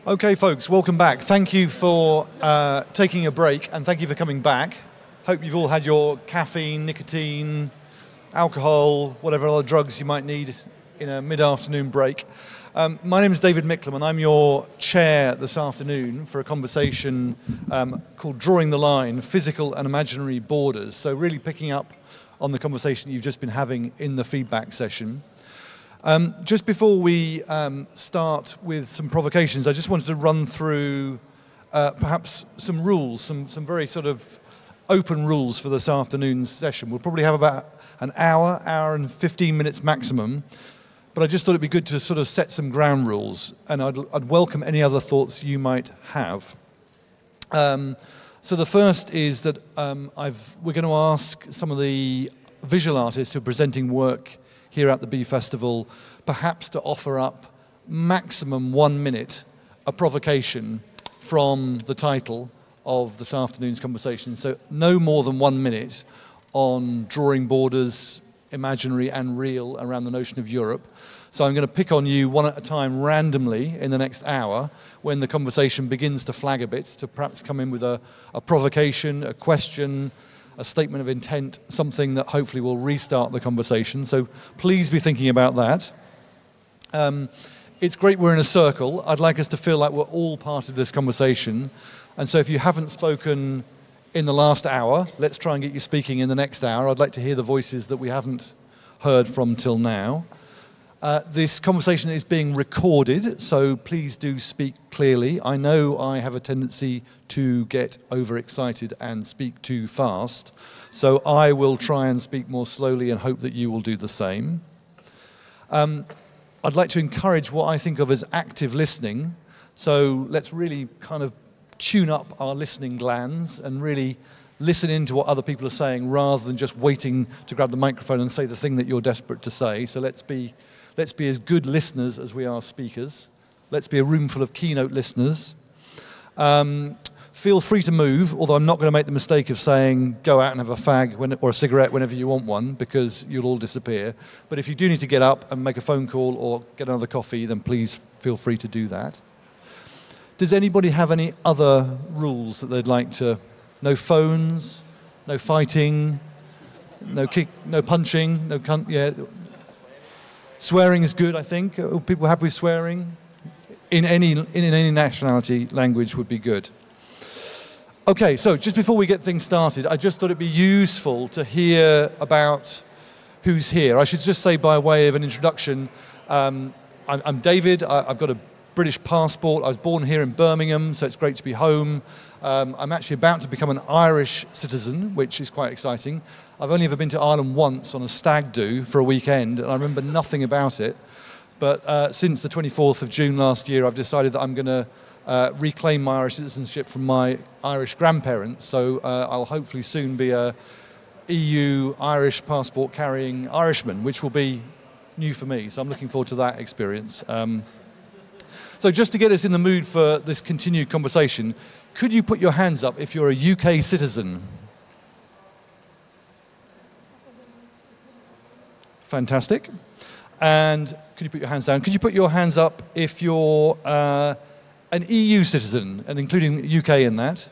Okay, folks, welcome back. Thank you for taking a break, and thank you for coming back. Hope you've all had your caffeine, nicotine, alcohol, whatever other drugs you might need in a mid-afternoon break. My name is David Mick, and I'm your chair this afternoon for a conversation called Drawing the Line, Physical and Imaginary Borders. So really picking up on the conversation you've just been having in the feedback session. Just before we start with some provocations, I just wanted to run through perhaps some rules, some very sort of open rules for this afternoon's session. We'll probably have about an hour and 15 minutes maximum, but I just thought it'd be good to sort of set some ground rules, and I'd welcome any other thoughts you might have. So the first is that we're going to ask some of the visual artists who are presenting work here at the Bee Festival, perhaps to offer up maximum 1 minute, a provocation from the title of this afternoon's conversation. So no more than 1 minute on drawing borders, imaginary and real, around the notion of Europe. So I'm going to pick on you one at a time randomly in the next hour when the conversation begins to flag a bit, to perhaps come in with a provocation, a question, a statement of intent, something that hopefully will restart the conversation. So please be thinking about that. It's great we're in a circle. I'd like us to feel like we're all part of this conversation. And so if you haven't spoken in the last hour, let's try and get you speaking in the next hour. I'd like to hear the voices that we haven't heard from till now. This conversation is being recorded, so please do speak clearly. I know I have a tendency to get overexcited and speak too fast, so I will try and speak more slowly and hope that you will do the same. I'd like to encourage what I think of as active listening, so let's really kind of tune up our listening glands and really listen into what other people are saying rather than just waiting to grab the microphone and say the thing that you're desperate to say. So let's be as good listeners as we are speakers. Let's be a room full of keynote listeners. Feel free to move, although I'm not going to make the mistake of saying go out and have a fag or a cigarette whenever you want one, because you'll all disappear. But if you do need to get up and make a phone call or get another coffee, then please feel free to do that. Does anybody have any other rules that they'd like to... No phones, no fighting, no punching, swearing is good, I think. Are people happy with swearing? In any nationality, language would be good. Okay, so just before we get things started, I just thought it'd be useful to hear about who's here. I should just say by way of an introduction, I'm David. I've got a British passport. I was born here in Birmingham, so it's great to be home. I'm actually about to become an Irish citizen, which is quite exciting. I've only ever been to Ireland once on a stag do for a weekend, and I remember nothing about it. But since the 24th of June last year, I've decided that I'm going to reclaim my Irish citizenship from my Irish grandparents. So I'll hopefully soon be a EU Irish passport carrying Irishman, which will be new for me. So I'm looking forward to that experience. So just to get us in the mood for this continued conversation, could you put your hands up if you're a UK citizen? Fantastic. And could you put your hands down? Could you put your hands up if you're an EU citizen, and including the UK in that?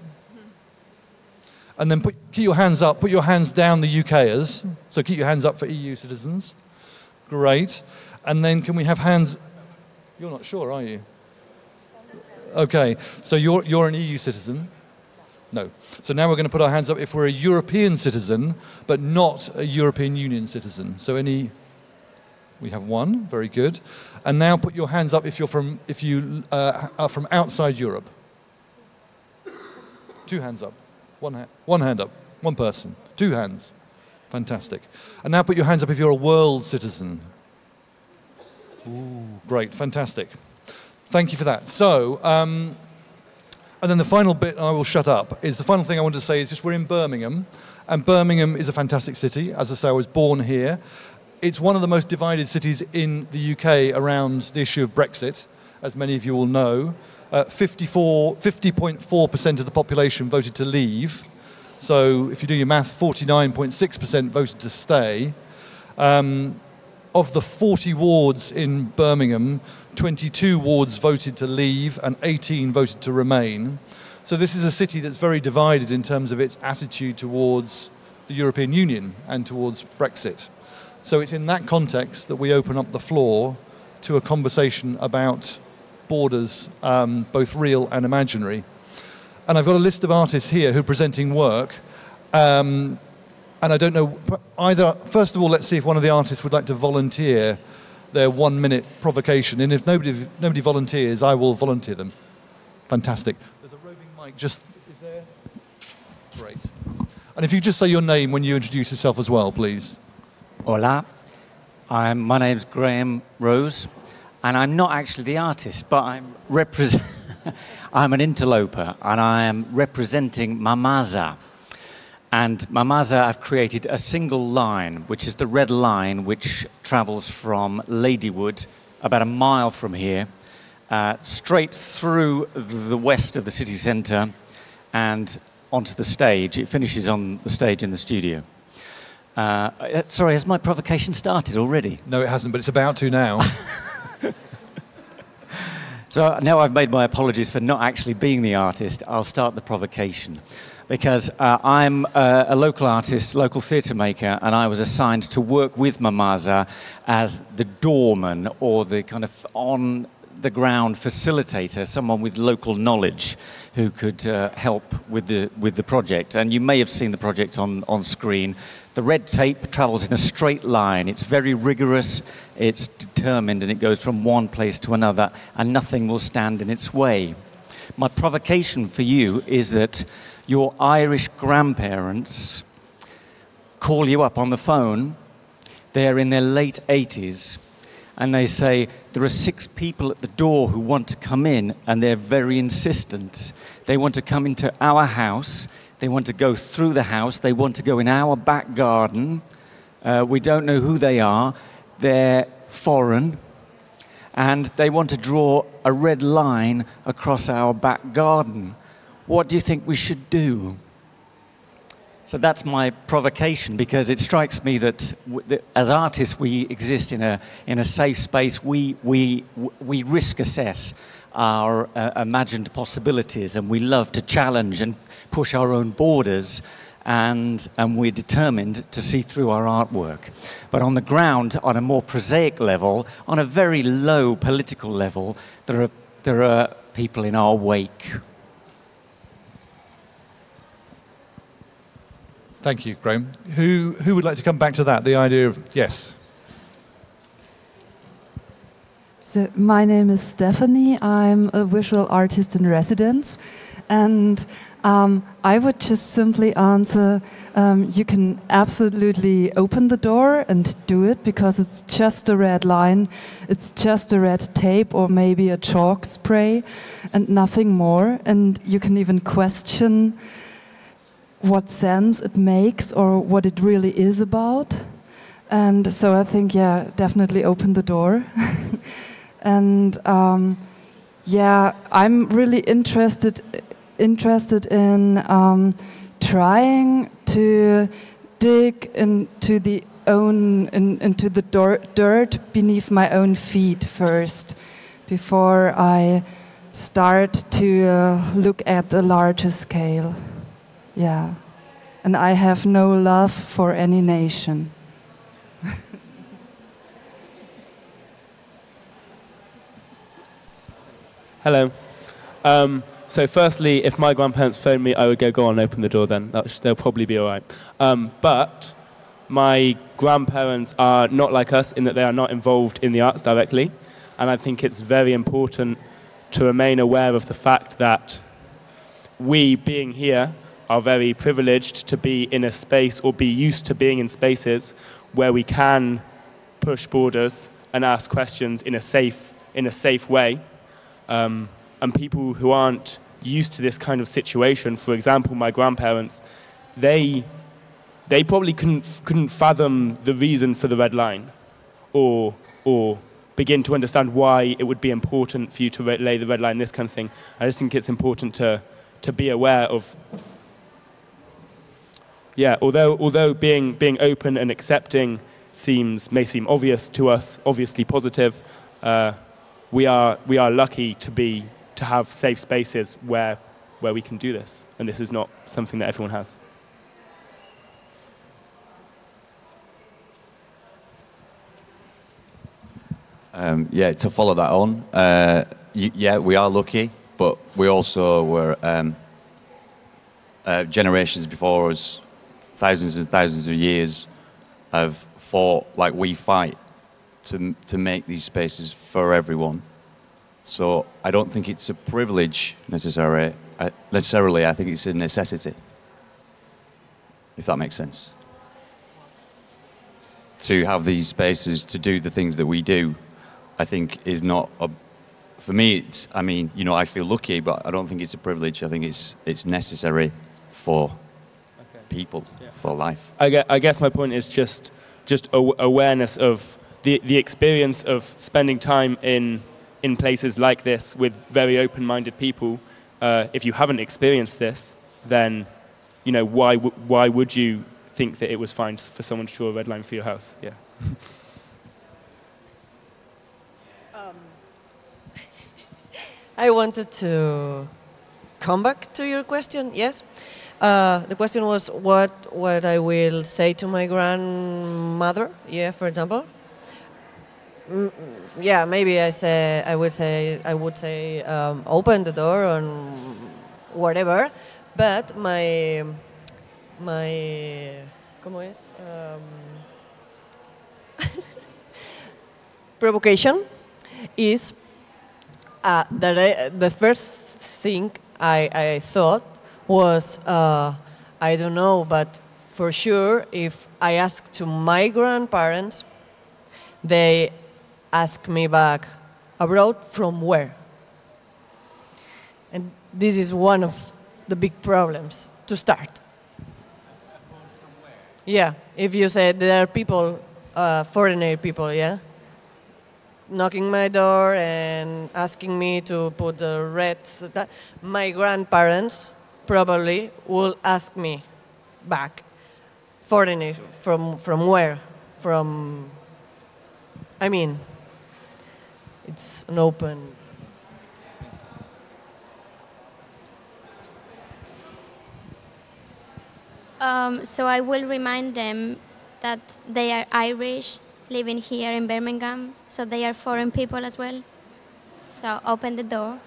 And then keep your hands up, put your hands down, the UKers. So keep your hands up for EU citizens. Great. And then can we have hands... You're not sure, are you? Okay, so you're an EU citizen? No. So now we're going to put our hands up if we're a European citizen, but not a European Union citizen. So we have one, very good. And now put your hands up if you are from outside Europe. Two hands up. One hand up. One person. Two hands. Fantastic. And now put your hands up if you're a world citizen. Ooh, great, fantastic. Thank you for that. So, and then the final bit, and I will shut up, is the final thing I wanted to say is just we're in Birmingham, and Birmingham is a fantastic city. As I say, I was born here. It's one of the most divided cities in the UK around the issue of Brexit, as many of you will know. 50.4% of the population voted to leave. So if you do your maths, 49.6% voted to stay. of the 40 wards in Birmingham, 22 wards voted to leave and 18 voted to remain. So this is a city that's very divided in terms of its attitude towards the European Union and towards Brexit. So it's in that context that we open up the floor to a conversation about borders, both real and imaginary. And I've got a list of artists here who are presenting work. And I don't know, either, first of all, let's see if one of the artists would like to volunteer their 1 minute provocation. And if nobody volunteers, I will volunteer them. Fantastic. There's a roving mic just, is there? Great. And if you just say your name when you introduce yourself as well, please. Hola, my name's Graham Rose, and I'm not actually the artist, but I'm an interloper, and I am representing Mamaza. And Mamaza, I've created a single line, which is the red line, which travels from Ladywood, about a mile from here, straight through the west of the city centre and onto the stage. It finishes on the stage in the studio. Sorry, has my provocation started already? No, it hasn't, but it's about to now. So now I've made my apologies for not actually being the artist, I'll start the provocation. Because I'm a local artist, local theatre maker, and I was assigned to work with Mamaza as the doorman, or the kind of on-the-ground facilitator, someone with local knowledge who could help with the project. And you may have seen the project on screen. The red tape travels in a straight line. It's very rigorous, it's determined, and it goes from one place to another, and nothing will stand in its way. My provocation for you is that your Irish grandparents call you up on the phone, they're in their late 80s, and they say, there are 6 people at the door who want to come in, and they're very insistent. They want to come into our house, they want to go through the house, they want to go in our back garden. We don't know who they are, they're foreign, and they want to draw a red line across our back garden. What do you think we should do? So that's my provocation, because it strikes me that as artists we exist in a safe space. We risk assess our imagined possibilities, and we love to challenge and push our own borders, and we're determined to see through our artwork. But on the ground, on a more prosaic level, on a very low political level, there are people in our wake. Thank you, Graham. Who would like to come back to that, the idea of, yes? So my name is Stephanie. I'm a visual artist in residence. And I would just simply answer, you can absolutely open the door and do it, because it's just a red line, it's just a red tape or maybe a chalk spray and nothing more. And you can even question what sense it makes or what it really is about. And so I think, yeah, definitely open the door. And yeah, I'm really interested in trying to dig into the dirt beneath my own feet first, before I start to look at a larger scale. Yeah, and I have no love for any nation. Hello. So firstly, if my grandparents phoned me, I would go on, open the door then. They'll probably be all right. But my grandparents are not like us in that they are not involved in the arts directly. And I think it's very important to remain aware of the fact that we, being here, are very privileged to be in a space, or be used to being in spaces where we can push borders and ask questions in a safe way. And people who aren't used to this kind of situation, for example, my grandparents, they probably couldn't fathom the reason for the red line, or begin to understand why it would be important for you to lay the red line, this kind of thing. I just think it's important to be aware of. Yeah, although being open and accepting may seem obvious to us, obviously positive, we are lucky to have safe spaces where we can do this, and this is not something that everyone has. Yeah, to follow that on, yeah, we are lucky, but we also were generations before us, thousands and thousands of years, have fought like we fight to make these spaces for everyone. So I don't think it's a privilege necessarily. I think it's a necessity, if that makes sense. To have these spaces to do the things that we do, I think is not a, for me, it's, I mean, you know, I feel lucky, but I don't think it's a privilege. I think it's necessary for people, for life. I guess my point is just awareness of the experience of spending time in places like this with very open-minded people. If you haven't experienced this, then, you know, why would you think that it was fine for someone to draw a red line for your house? Yeah. I wanted to come back to your question. Yes, the question was what I will say to my grandmother. Yeah, for example. Yeah, maybe I would say open the door and whatever. But my ¿cómo es? Provocation is that the first thing I thought was I don't know, but for sure if I ask to my grandparents, they ask me back, abroad from where? And this is one of the big problems to start. Yeah, if you say there are people, foreigner people, yeah, knocking my door and asking me to put the red, my grandparents probably will ask me back, foreigner from where? From, I mean, it's an open. So I will remind them that they are Irish, living here in Birmingham, so they are foreign people as well. So open the door.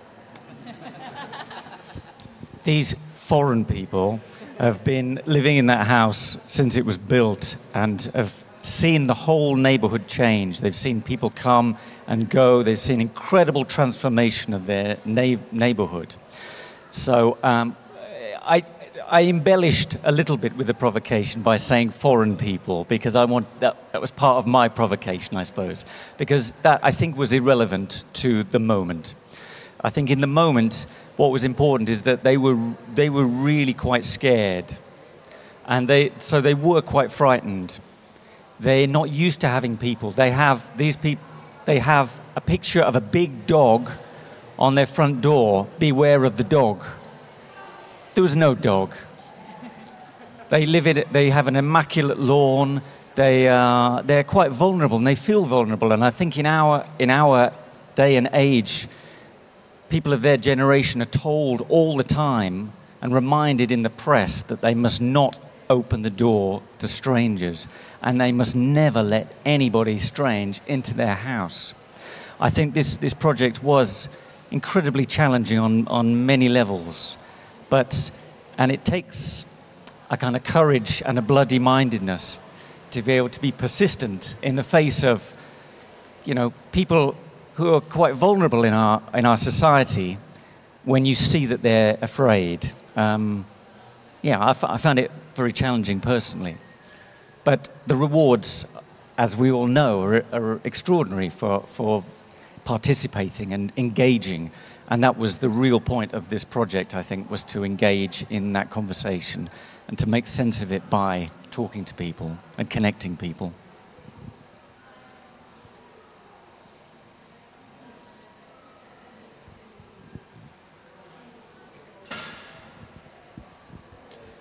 These foreign people have been living in that house since it was built and have seen the whole neighborhood change. They've seen people come and go. They've seen incredible transformation of their neighborhood. So I embellished a little bit with the provocation by saying foreign people, because I want that was part of my provocation, I suppose, because that I think was irrelevant to the moment. I think in the moment what was important is that they were really quite scared, and they were quite frightened. They're not used to having people. They have a picture of a big dog on their front door. Beware of the dog. There was no dog. They live in it. They have an immaculate lawn. They're quite vulnerable, and they feel vulnerable. And I think in our day and age, people of their generation are told all the time and reminded in the press that they must not open the door to strangers, and they must never let anybody strange into their house. I think this project was incredibly challenging on many levels. And it takes a kind of courage and a bloody mindedness to be able to be persistent in the face of, you know, people who are quite vulnerable in our society when you see that they're afraid. I found it very challenging personally. But the rewards, as we all know, are extraordinary for participating and engaging. And that was the real point of this project, I think, was to engage in that conversation and to make sense of it by talking to people and connecting people.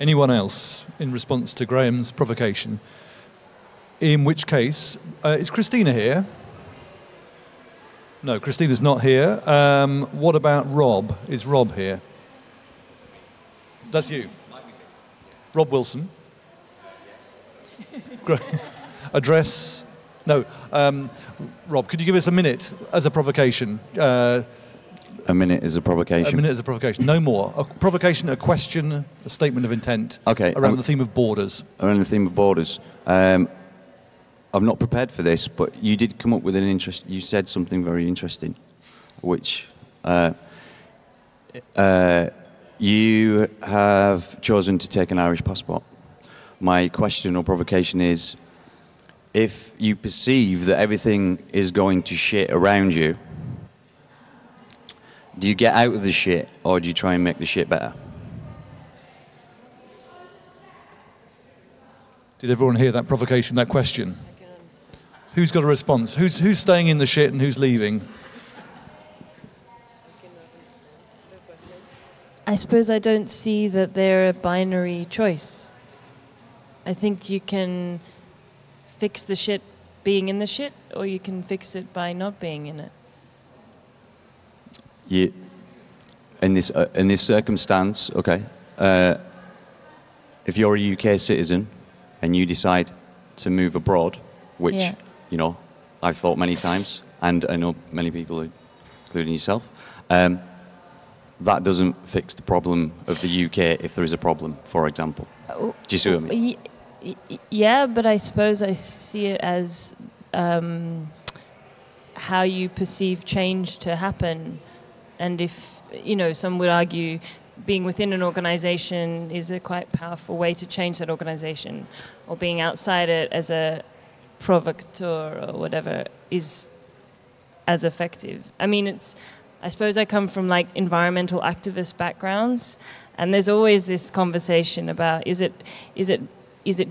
Anyone else in response to Graham's provocation? In which case, is Christina here? No, Christina's not here. What about Rob? Is Rob here? That's you. Rob Wilson. Address? No. Rob, could you give us a minute as a provocation? A minute is a provocation. A minute is a provocation. No more. A provocation, a question, a statement of intent. Okay. Around the theme of borders. Around the theme of borders. I'm not prepared for this, but you did come up with an interest. You said something very interesting, which you have chosen to take an Irish passport. My question or provocation is, if you perceive that everything is going to shit around you, do you get out of the shit, or do you try and make the shit better? Did everyone hear that provocation, that question? Who's got a response? Who's staying in the shit and who's leaving? I suppose I don't see that they're a binary choice. I think you can fix the shit being in the shit, or you can fix it by not being in it. Yeah. In this circumstance, okay, if you're a UK citizen and you decide to move abroad, which, you know, I've thought many times, and I know many people, including yourself, that doesn't fix the problem of the UK if there is a problem, for example. Do you see what I mean? Yeah, but I suppose I see it as how you perceive change to happen. And if, you know, some would argue being within an organization is a quite powerful way to change that organization, or being outside it as a provocateur or whatever is as effective. I mean, I suppose I come from like environmental activist backgrounds, and there's always this conversation about is it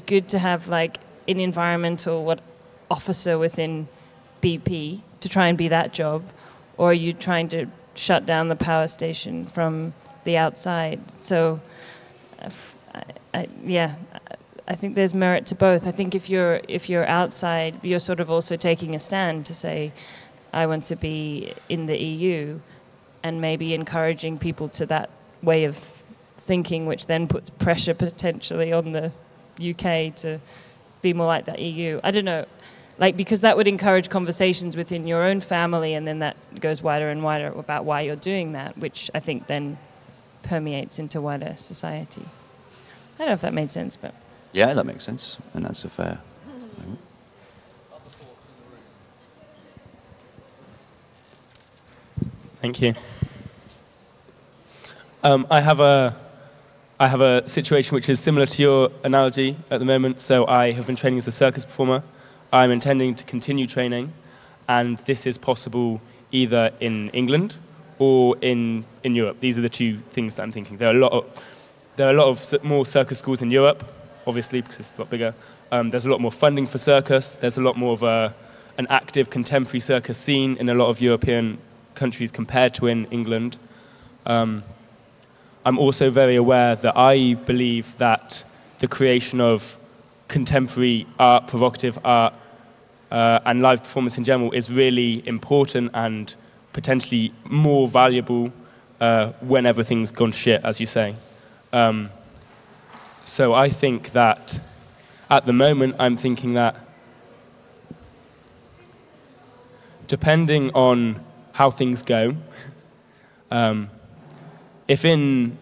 good to have like an environmental officer within BP to try and be that job, or are you trying to shut down the power station from the outside? So, I think there's merit to both. I think if you're outside, you're sort of also taking a stand to say, I want to be in the EU, and maybe encouraging people to that way of thinking, which then puts pressure potentially on the UK to be more like the EU. I don't know. Like, because that would encourage conversations within your own family, and then that goes wider and wider about why you're doing that, which I think then permeates into wider society. I don't know if that made sense, but... Yeah, that makes sense, and that's a fair... Thank you. I have a situation which is similar to your analogy at the moment. So I have been training as a circus performer. I'm intending to continue training, and this is possible either in England or in Europe. These are the two things that I'm thinking. There are a lot of more circus schools in Europe, obviously, because it's a lot bigger. There's a lot more funding for circus. There's a lot more of an active contemporary circus scene in a lot of European countries compared to in England. I'm also very aware that I believe that the creation of contemporary art, provocative art, and live performance in general is really important and potentially more valuable when everything's gone shit, as you say. So I think that at the moment I'm thinking that depending on how things go, if in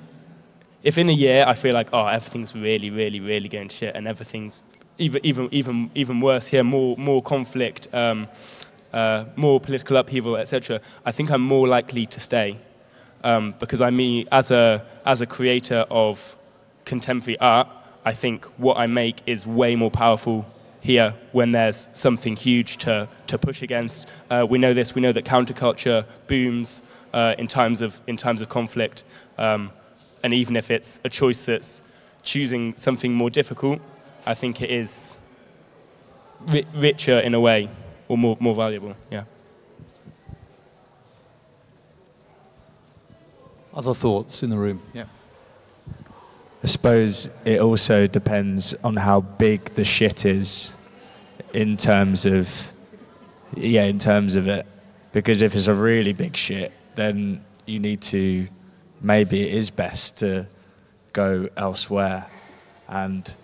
a year I feel like, oh, everything's really, really, really going to shit, and everything's even worse here, more conflict, more political upheaval, etc., I think I'm more likely to stay, because as a creator of contemporary art, I think what I make is way more powerful here when there's something huge to push against. We know this. We know that counterculture booms in times of conflict, and even if it's a choice that's choosing something more difficult, I think it is richer in a way, or more valuable. Yeah. Other thoughts in the room? Yeah. I suppose it also depends on how big the shit is. in terms of it, because if it's a really big shit, then you need to, maybe it is best to go elsewhere. But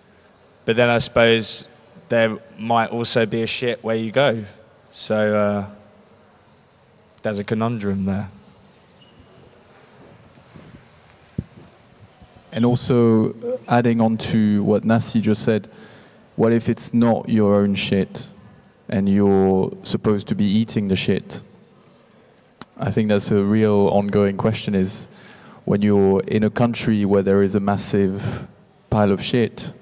then I suppose there might also be a shit where you go. So there's a conundrum there. And also, adding on to what Nasi just said, what if it's not your own shit and you're supposed to be eating the shit? I think that's a real ongoing question, is when you're in a country where there is a massive pile of shit,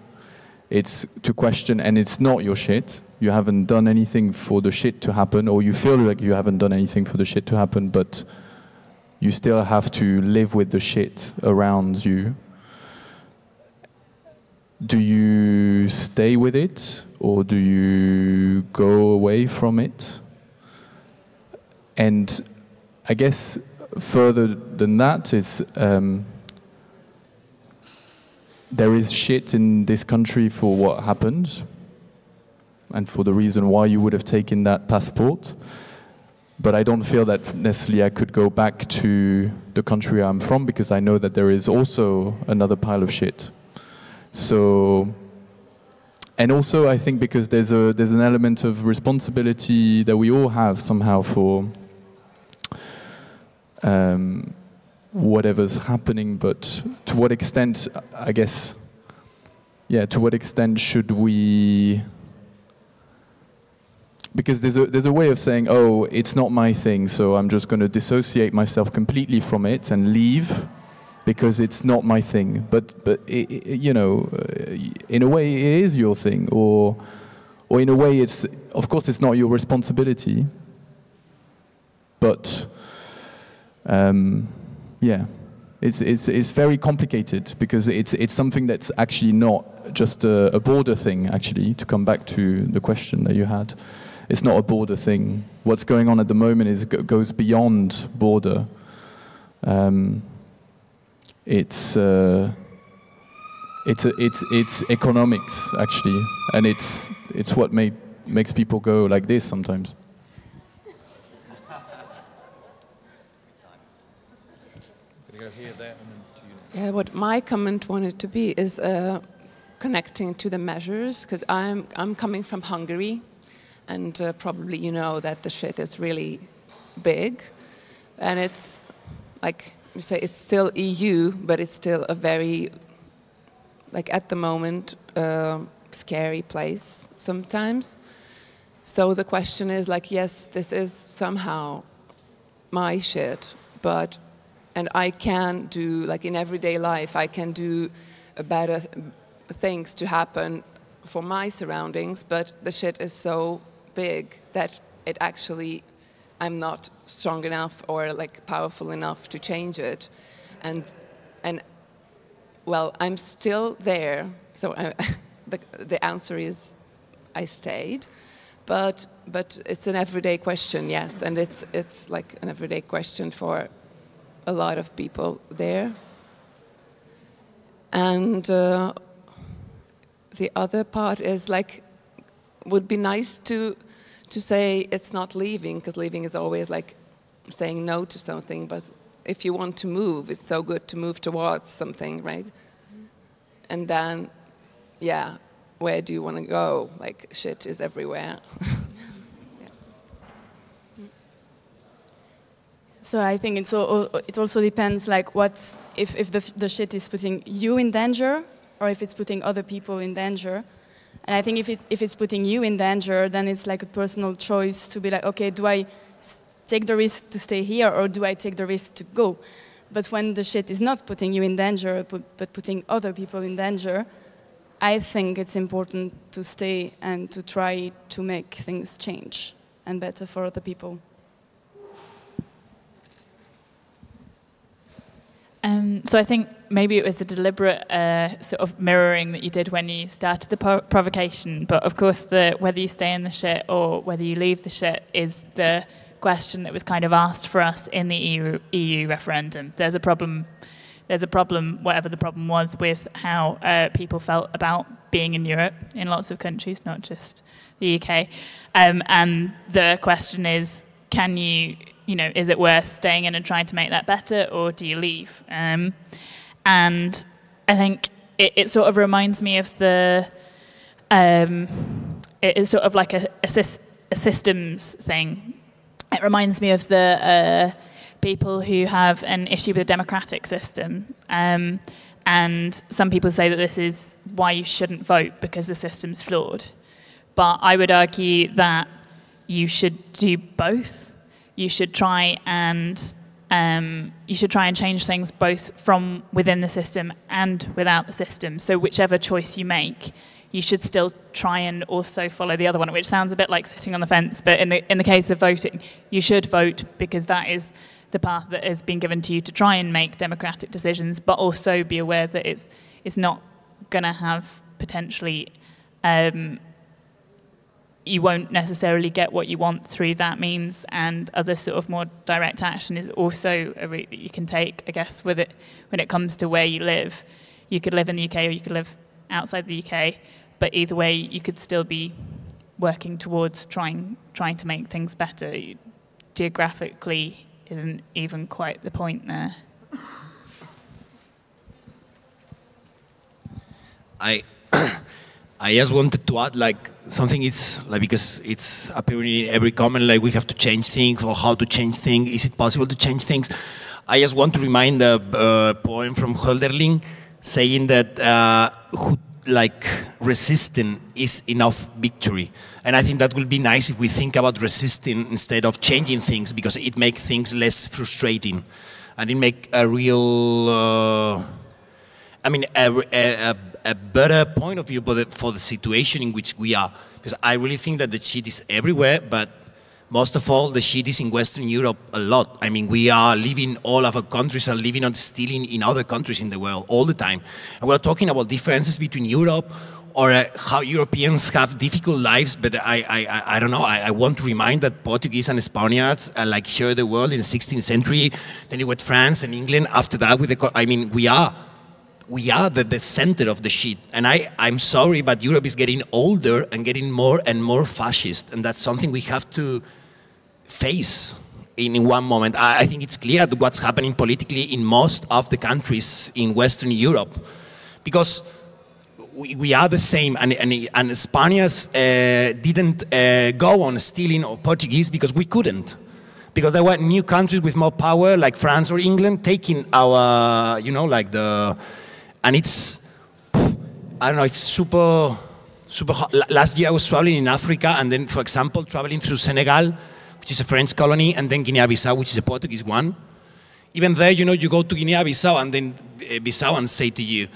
it's to question, and it's not your shit, you haven't done anything for the shit to happen, or you feel like you haven't done anything for the shit to happen, but you still have to live with the shit around you. Do you stay with it, or do you go away from it? And I guess further than that is there is shit in this country for what happened and for the reason why you would have taken that passport. But I don't feel that necessarily I could go back to the country I'm from, because I know that there is also another pile of shit. So, and also I think because there's an element of responsibility that we all have somehow for whatever's happening, but to what extent, I guess, yeah, to what extent should we, because there's a way of saying, oh, it's not my thing, so I'm just going to dissociate myself completely from it and leave, because it's not my thing. But you know, in a way it is your thing, or in a way it's, of course it's not your responsibility, but yeah, it's very complicated, because it's something that's actually not just a border thing, actually, to come back to the question that you had. It's not a border thing. What's going on at the moment goes beyond border. It's economics, actually, and it's what makes people go like this sometimes. Yeah, what my comment wanted to be is connecting to the measures, because I'm coming from Hungary, and probably you know that the shit is really big, and it's like you say, it's still EU, but it's still a very, like at the moment, scary place sometimes. So the question is like, yes, this is somehow my shit, but, and I can do, like in everyday life, I can do better things to happen for my surroundings, but the shit is so big that it actually, I'm not strong enough or like powerful enough to change it, and well, I'm still there. So the answer is, I stayed, but it's an everyday question, yes, and it's like an everyday question for a lot of people there. And the other part is like, would be nice to say it's not leaving, because leaving is always like saying no to something, but if you want to move, it's so good to move towards something, right? And then, yeah, where do you want to go? Like, shit is everywhere. Yeah. So I think it also depends, like, if the shit is putting you in danger, or if it's putting other people in danger. And I think if it's putting you in danger, then it's like a personal choice to be like, okay, do I take the risk to stay here, or do I take the risk to go? But when the shit is not putting you in danger, but putting other people in danger, I think it's important to stay and to try to make things change and better for other people. So I think maybe it was a deliberate sort of mirroring that you did when you started the provocation, but of course whether you stay in the shit or whether you leave the shit is the question that was kind of asked for us in the EU referendum. There's a problem, whatever the problem was, with how people felt about being in Europe, in lots of countries, not just the UK. And the question is, can you, is it worth staying in and trying to make that better, or do you leave? And I think it sort of reminds me of the, it's sort of like a systems thing. It reminds me of the people who have an issue with the democratic system. And some people say that this is why you shouldn't vote, because the system's flawed. But I would argue that you should do both. You should try and change things both from within the system and without the system. So whichever choice you make, you should still try and also follow the other one, which sounds a bit like sitting on the fence. But in the case of voting, you should vote because that is the path that has been given to you to try and make democratic decisions, but also be aware that it's not going to have potentially, you won't necessarily get what you want through that means, and other sort of more direct action is also a route that you can take, I guess, with it when it comes to where you live. You could live in the UK or you could live outside the UK, but either way you could still be working towards trying to make things better. Geographically isn't even quite the point there. I just wanted to add like something. It's like, because it's appearing in every comment, like we have to change things or how to change things. Is it possible to change things? I just want to remind the poem from Hölderlin saying that like resisting is enough victory. And I think that will be nice if we think about resisting instead of changing things, because it makes things less frustrating, and it make a real, a better point of view for the situation in which we are. Because I really think that the shit is everywhere, but most of all, the shit is in Western Europe a lot. I mean, we are living, all of our countries are living on stealing in other countries in the world all the time. And we're talking about differences between Europe, or how Europeans have difficult lives, but I don't know. I want to remind that Portuguese and Spaniards like shared the world in the 16th century. Then it was France and England. After that, we are the center of the shit. And I'm sorry, but Europe is getting older and getting more and more fascist, and that's something we have to face in one moment. I think it's clear what's happening politically in most of the countries in Western Europe, because we are the same, and Spaniards didn't go on stealing or Portuguese because we couldn't. Because there were new countries with more power, like France or England, taking our, and it's, I don't know, it's super hot. Last year I was traveling in Africa, and then, for example, traveling through Senegal, which is a French colony, and then Guinea-Bissau, which is a Portuguese one. Even there, you go to Guinea-Bissau, and then Bissauans say to you,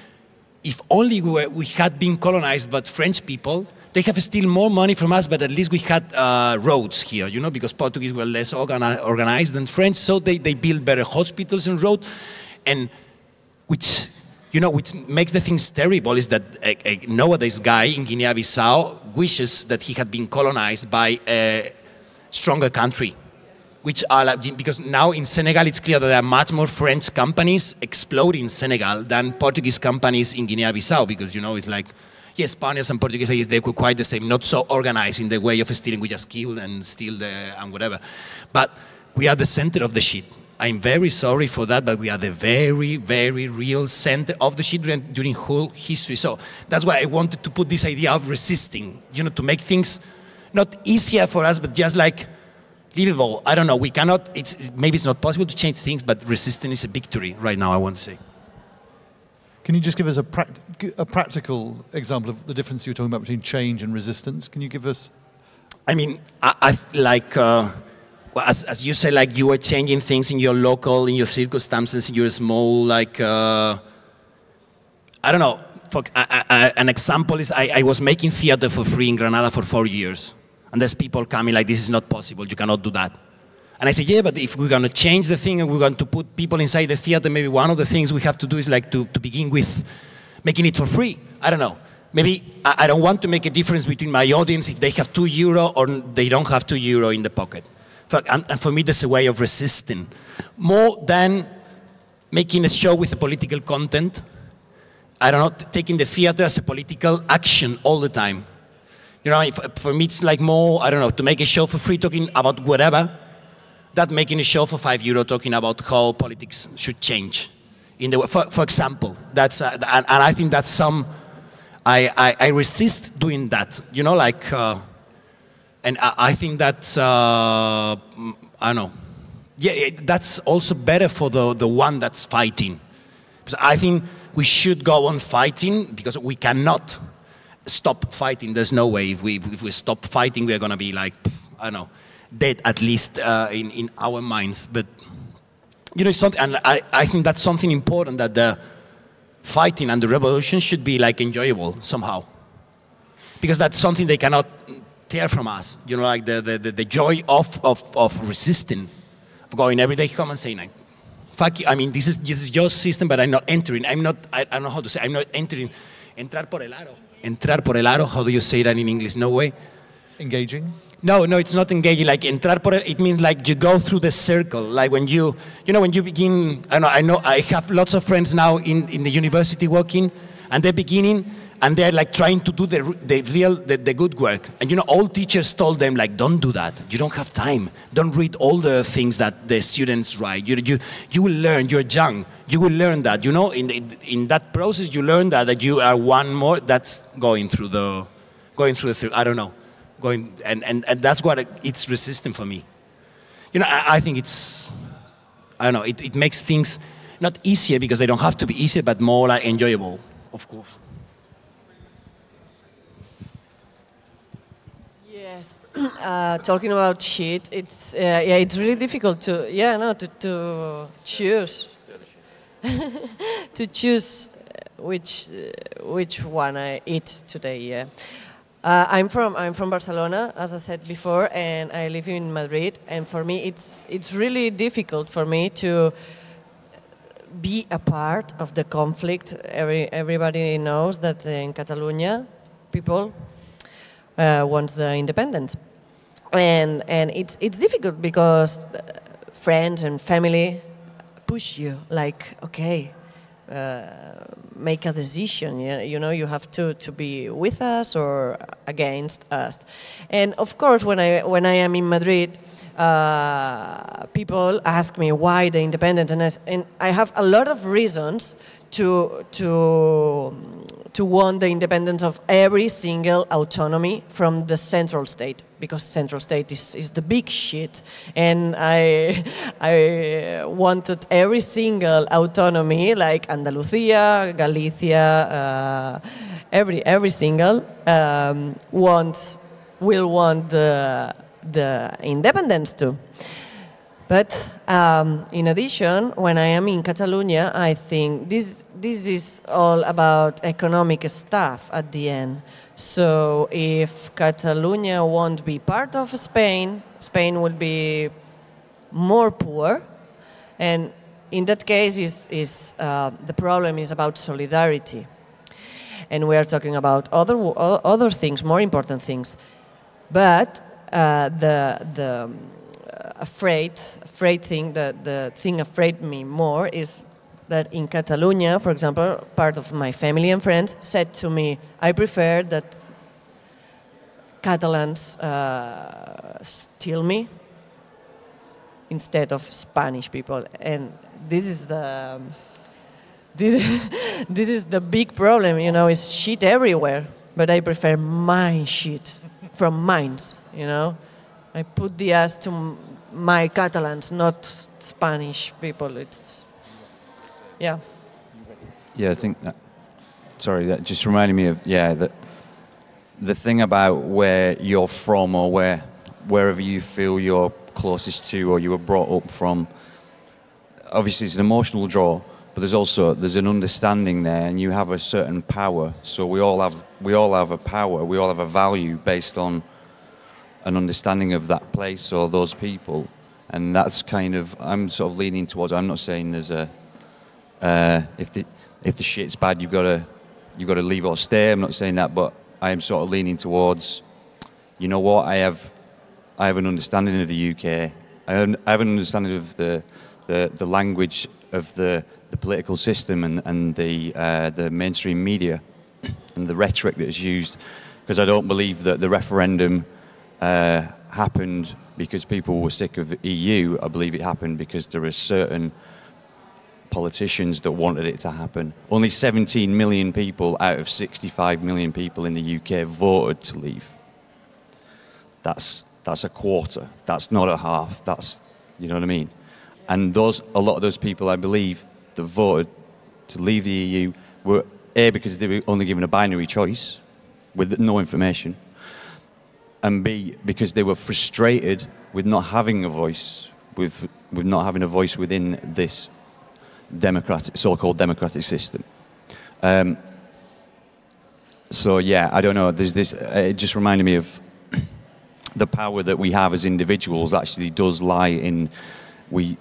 if only we had been colonized by French people, they have still more money from us, but at least we had roads here, because Portuguese were less organized than French, so they built better hospitals and roads, and which makes the things terrible is that nowadays guy in Guinea-Bissau wishes that he had been colonized by a stronger country, which are like, because now in Senegal it's clear that there are much more French companies exploding in Senegal than Portuguese companies in Guinea-Bissau, because it's like, yes, Spaniards and Portuguese, they were quite the same, not so organized in the way of stealing. We just kill and steal and whatever. But we are the center of the shit. I'm very sorry for that, but we are the very, very real center of the shit during whole history. So that's why I wanted to put this idea of resisting, to make things not easier for us, but just like livable. I don't know, we cannot, maybe it's not possible to change things, but resistance is a victory right now, I want to say. Can you just give us a practical example of the difference you're talking about between change and resistance? Can you give us? I mean, as you say, like you are changing things in your local, in your circumstances, in your small, I don't know. An example is I was making theater for free in Granada for 4 years. And there's people coming like, this is not possible, you cannot do that. And I said, yeah, but if we're going to change the thing and we're going to put people inside the theater, maybe one of the things we have to do is like to begin with making it for free. I don't know. Maybe I don't want to make a difference between my audience if they have €2 or they don't have €2 in the pocket. And for me, that's a way of resisting. More than making a show with a political content, I don't know, taking the theater as a political action all the time. You know, for me it's like more, I don't know, to make a show for free talking about whatever, than making a show for €5 talking about how politics should change. For example, that's, and I think that's some, I resist doing that, you know, like, and I think that's, I don't know, yeah, that's also better for the one that's fighting. Because I think we should go on fighting because we cannot stop fighting. There's no way. If we stop fighting, we're going to be like, I don't know, dead at least in our minds. But, you know, something, and I think that's something important, that the fighting and the revolution should be like enjoyable somehow. Because that's something they cannot tear from us. You know, like the joy of resisting, of going every day home and saying, like, fuck you, I mean, this is your system, but I'm not entering. I don't know how to say, I'm not entering. Entrar por el aro. Entrar por el aro, how do you say that in English? No way. Engaging? No, it's not engaging. Like, entrar por el, it means like you go through the circle. Like when you know, when you begin, I know, I have lots of friends now in the university working, and they're beginning, and they're like trying to do the good work. And you know, all teachers told them, like, don't do that. You don't have time. Don't read all the things that the students write. You will learn. You're young. You will learn that. You know, in that process, you learn that you are one more that's going through the I don't know, and that's what it's resistant for me. You know, I think it's, I don't know, it makes things not easier because they don't have to be easier, but more like enjoyable, of course. Yes, talking about shit, it's it's really difficult to choose to choose which one I eat today. Yeah, I'm from Barcelona, as I said before, and I live in Madrid. And for me, it's really difficult for me to be a part of the conflict. Everybody knows that in Catalonia, people wants the independence, and it's difficult because friends and family push you, like, okay, make a decision. You know, you have to be with us or against us. And of course, when I am in Madrid, people ask me why the independence, and I have a lot of reasons to want the independence of every single autonomy from the central state, because central state is the big shit, and I wanted every single autonomy, like Andalusia, Galicia, every single will want the independence too. But in addition, when I am in Catalonia, I think this is all about economic stuff at the end. So if Catalonia won't be part of Spain, Spain will be more poor. And in that case, the problem is about solidarity. And we are talking about other things, more important things. But the afraid thing, the thing afraid me more is that in Catalonia, for example, part of my family and friends said to me, I prefer that Catalans steal me instead of Spanish people. And this is the big problem, you know, it's shit everywhere, but I prefer my shit from mines, you know. I put the ass to my Catalans, not Spanish people. It's, yeah. Yeah, I think that, sorry, that just reminded me of, that the thing about where you're from or wherever you feel you're closest to or you were brought up from, obviously it's an emotional draw, but there's an understanding there, and you have a certain power. So we all have a power, we all have a value based on an understanding of that place or those people, and that's kind of, I'm sort of leaning towards. I'm not saying there's a if the shit's bad, you've got to leave or stay. I'm not saying that, but I am sort of leaning towards, you know what, I have an understanding of the UK. I have an understanding of the language of the the political system and the mainstream media and the rhetoric that is used, because I don't believe that the referendum happened because people were sick of the EU. I believe it happened because there are certain politicians that wanted it to happen. Only 17 million people out of 65 million people in the UK voted to leave. That's a quarter. That's not a half. That's, you know what I mean? And a lot of those people, I believe, that voted to leave the EU were A, because they were only given a binary choice with no information, and B, because they were frustrated with not having a voice, with not having a voice within this so-called democratic system. So yeah, I don't know. There's this. It just reminded me of the power that we have as individuals. Actually, does lie in we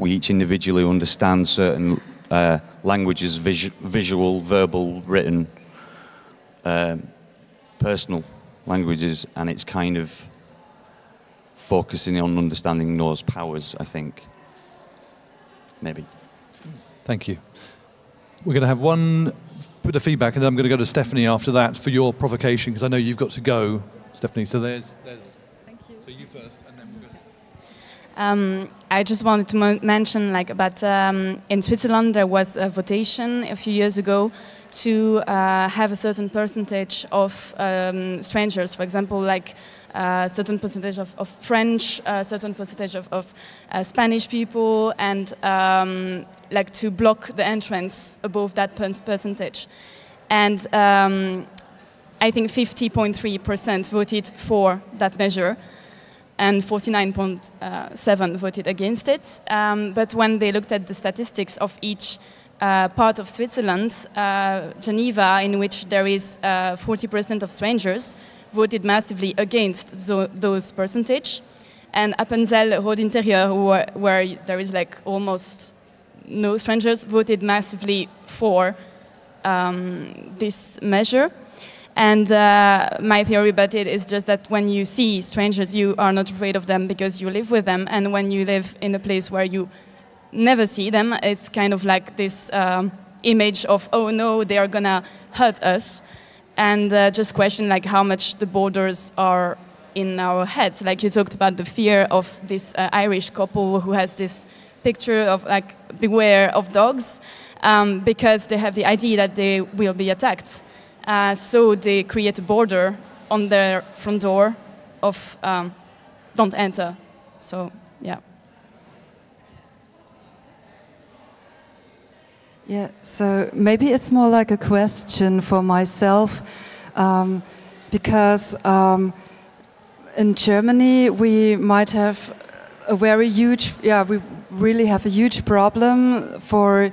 each individually understand certain languages, visual, verbal, written, personal languages, and it's kind of focusing on understanding those powers, I think. Maybe. Thank you. We're going to have one bit of feedback, and then I'm going to go to Stephanie after that for your provocation, because I know you've got to go, Stephanie. So there's. Thank you. So you first, and then we'll go to. I just wanted to mention, in Switzerland there was a votation a few years ago to have a certain percentage of strangers, for example, a certain percentage of French, a certain percentage of Spanish people, and to block the entrance above that percentage. And I think 50.3% voted for that measure, and 49.7% voted against it. But when they looked at the statistics of each part of Switzerland, Geneva, in which there is 40% of strangers, voted massively against those percentage. And Appenzell, Rhône Intérieur, where there is almost no strangers, voted massively for this measure. And my theory about it is just that when you see strangers, you are not afraid of them because you live with them. And when you live in a place where you never see them, it's kind of like this image of, oh no, they are gonna hurt us. And just question how much the borders are in our heads. You talked about the fear of this Irish couple who has this picture of beware of dogs, because they have the idea that they will be attacked. So they create a border on their front door of don't enter. So, yeah. Yeah, so maybe it's more like a question for myself, because in Germany we might have a very huge, we really have a huge problem for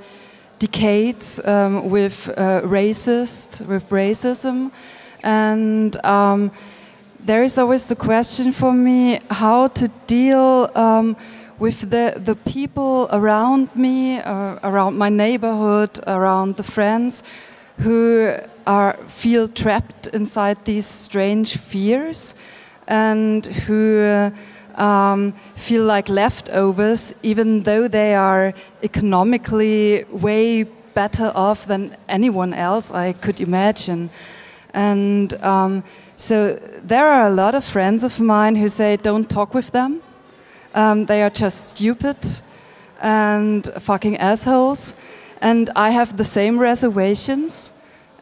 decades with racism, and there is always the question for me how to deal with the people around me, around my neighborhood, around the friends who feel trapped inside these strange fears and who feel like leftovers, even though they are economically way better off than anyone else I could imagine. And so there are a lot of friends of mine who say, don't talk with them. They are just stupid and fucking assholes. And I have the same reservations.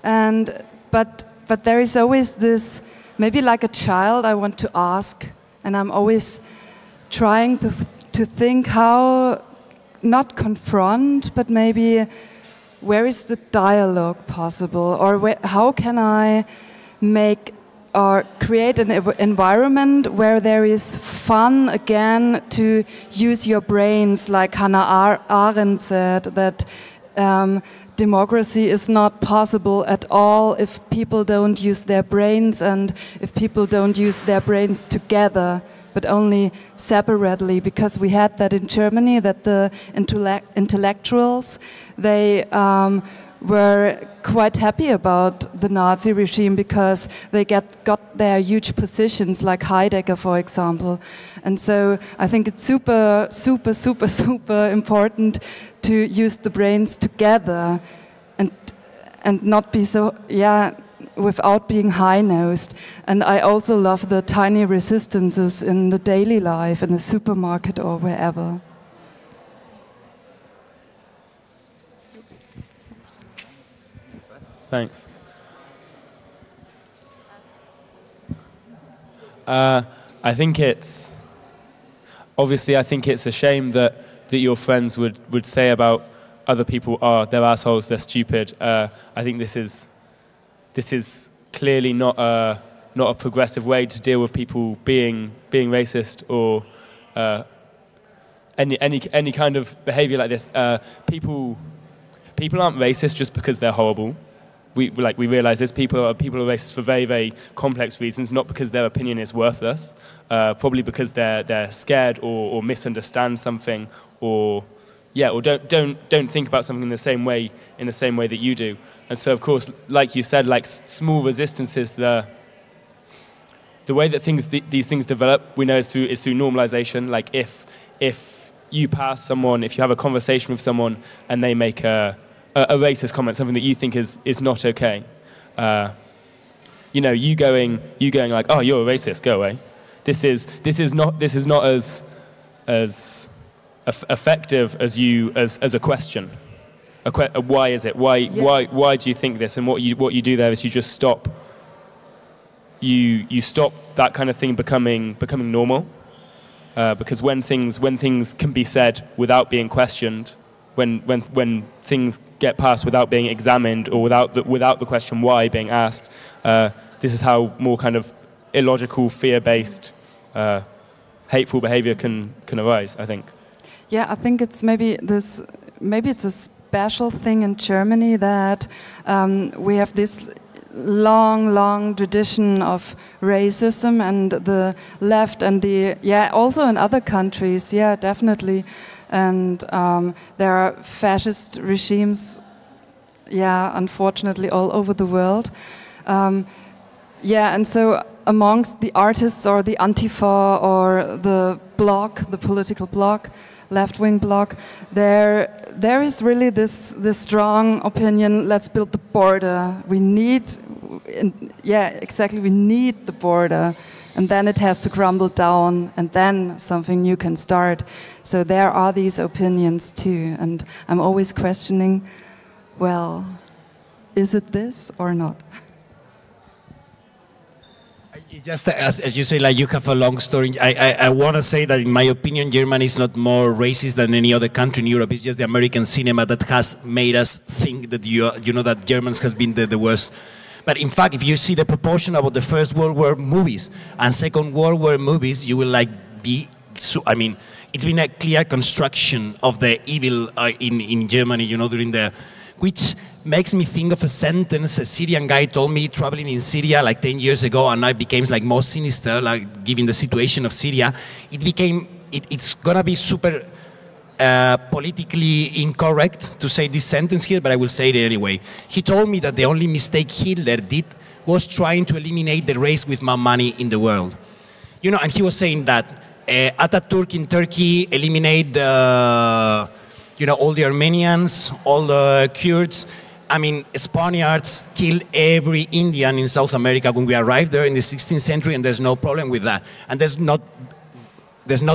But there is always this, maybe like a child I want to ask. And I'm always trying to think how, not confront, but maybe where is the dialogue possible? Or how can I make or create an environment where there is fun again to use your brains, like Hannah Arendt said, that democracy is not possible at all if people don't use their brains and if people don't use their brains together, but only separately, because we had that in Germany, that the intellectuals, they were quite happy about the Nazi regime because they got their huge positions, like Heidegger, for example. And so I think it's super, super, super, super important to use the brains together and not be so, without being high-nosed. And I also love the tiny resistances in the daily life, in the supermarket or wherever. Thanks. I think it's a shame that your friends would say about other people, they're assholes, they're stupid. I think this is clearly not a progressive way to deal with people being racist or any kind of behavior like this. People aren't racist just because they're horrible. We realize this. People are racist for very, very complex reasons, not because their opinion is worthless, probably because they're scared or misunderstand something, or don't think about something in the same way that you do. And so, of course, like you said, like small resistances, the way that these things develop, we know is through normalization. Like if you pass someone, if you have a conversation with someone and they make a racist comment, something that you think is not okay, you going like, oh, you're a racist, go away. This is not as effective as a question. Why is it? Why do you think this? And what you do there is you just stop. You stop that kind of thing becoming normal, because when things can be said without being questioned, when things get passed without being examined or without the question why being asked, this is how more kind of illogical, fear-based, hateful behavior can arise, I think. Yeah, I think it's maybe it's a special thing in Germany that we have this long tradition of racism, and the left and also in other countries, definitely. And there are fascist regimes, unfortunately, all over the world. And so amongst the artists or the Antifa or the bloc, the political bloc, left-wing bloc, there is really this strong opinion, let's build the border. We need the border. And then it has to crumble down, and then something new can start. So there are these opinions too, and I'm always questioning, well, is it this or not? Just as you say, like you have a long story. I want to say that in my opinion, Germany is not more racist than any other country in Europe. It's just the American cinema that has made us think that that Germans has been the worst. But in fact, if you see the proportion about the First World War movies and Second World War movies, you will it's been a clear construction of the evil in Germany, during which makes me think of a sentence a Syrian guy told me traveling in Syria like 10 years ago, and now it became like more sinister, like given the situation of Syria. It's gonna be super politically incorrect to say this sentence here, but I will say it anyway. He told me that the only mistake Hitler did was trying to eliminate the race with more money in the world. And he was saying that Ataturk in Turkey eliminated all the Armenians, all the Kurds. I mean, Spaniards killed every Indian in South America when we arrived there in the 16th century, and there's no problem with that. And there's not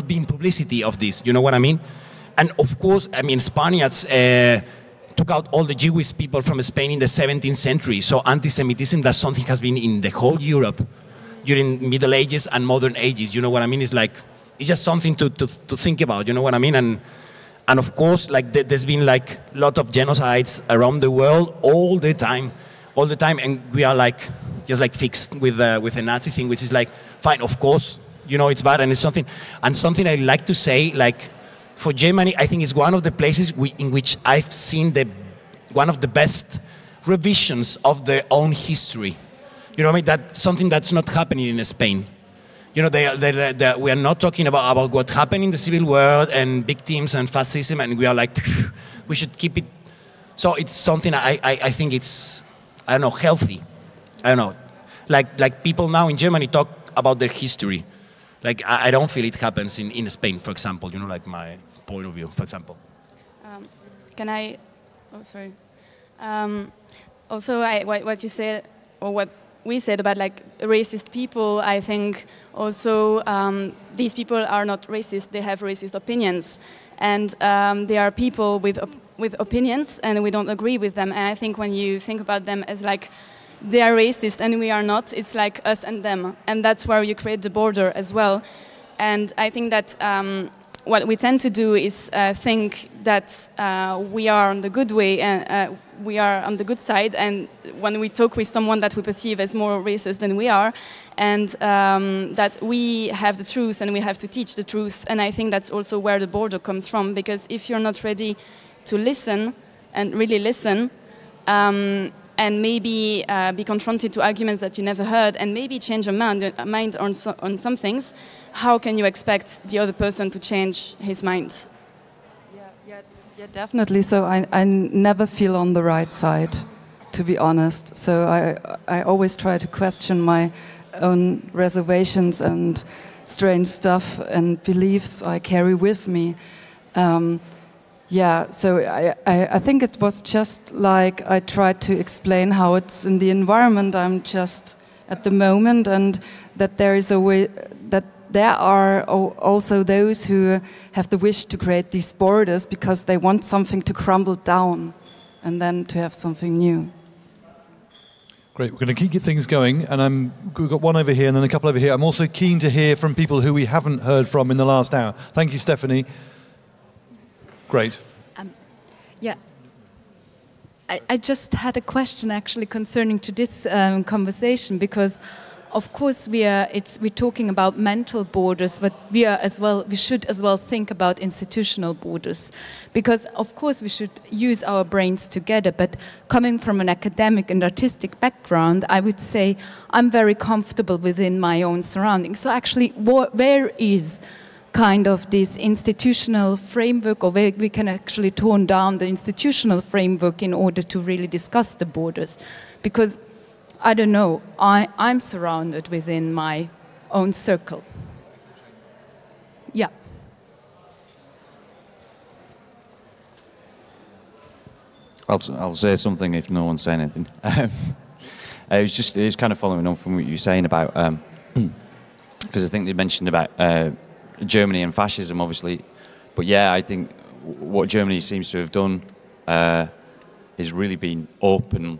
been publicity of this, you know what I mean? And of course, I mean, Spaniards took out all the Jewish people from Spain in the 17th century. So anti-Semitism, that's something has been in the whole Europe during Middle Ages and modern ages. You know what I mean? It's just something to think about. You know what I mean? And of course, there's been a lot of genocides around the world all the time, and we are just fixed with the Nazi thing, which is fine. Of course, it's bad, and it's something. And something I like to say, for Germany, I think it's one of the places in which I've seen one of the best revisions of their own history. You know what I mean? That's something that's not happening in Spain. We are not talking about what happened in the civil war and victims and fascism, and we are we should keep it So it's something I think it's, I don't know, healthy. I don't know. Like people now in Germany talk about their history. Like I don't feel it happens in Spain, for example, you know, like my point of view, for example. Can I, oh, sorry. Also, what you said, or what we said about like racist people, I think also these people are not racist, they have racist opinions. And they are people with opinions and we don't agree with them. And I think when you think about them as like, they are racist and we are not, it's like us and them. And that's where you create the border as well. And I think that what we tend to do is think that we are on the good way and we are on the good side, and when we talk with someone that we perceive as more racist than we are, and that we have the truth and we have to teach the truth. And I think that's also where the border comes from, because if you're not ready to listen and really listen, and maybe be confronted to arguments that you never heard, and maybe change your mind on some things, how can you expect the other person to change his mind? Yeah, definitely. So I never feel on the right side, to be honest. So I always try to question my own reservations and strange stuff and beliefs I carry with me. Yeah, so I think it was just like I tried to explain how it's in the environment I'm just at the moment, and that there is a way that there are also those who have the wish to create these borders because they want something to crumble down and then to have something new. Great, we're going to keep things going, and we've got one over here and then a couple over here. I'm also keen to hear from people who we haven't heard from in the last hour. Thank you, Stephanie. Great. Yeah. I just had a question actually concerning to this conversation, because of course we're talking about mental borders, but we should as well think about institutional borders, because of course we should use our brains together. But coming from an academic and artistic background, I would say I'm very comfortable within my own surroundings. So actually, where is kind of this institutional framework, or where we can actually tone down the institutional framework in order to really discuss the borders? Because I don't know, I'm surrounded within my own circle. Yeah. I'll say something if no one's saying anything. It was kind of following on from what you were saying about, because I think they mentioned about Germany and fascism, obviously. But yeah, I think what Germany seems to have done is really been open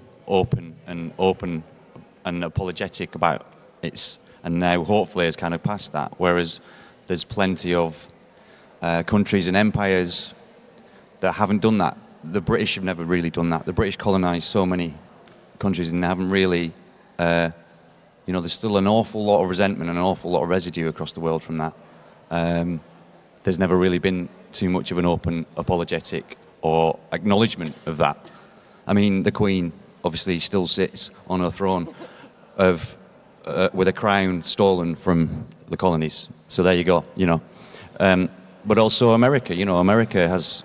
and apologetic about it, and now hopefully has kind of passed that. Whereas there's plenty of countries and empires that haven't done that. The British have never really done that. The British colonised so many countries and they haven't really, there's still an awful lot of resentment and an awful lot of residue across the world from that. There's never really been too much of an open apologetic or acknowledgement of that. I mean, the Queen obviously still sits on her throne with a crown stolen from the colonies. So there you go, But also America, America has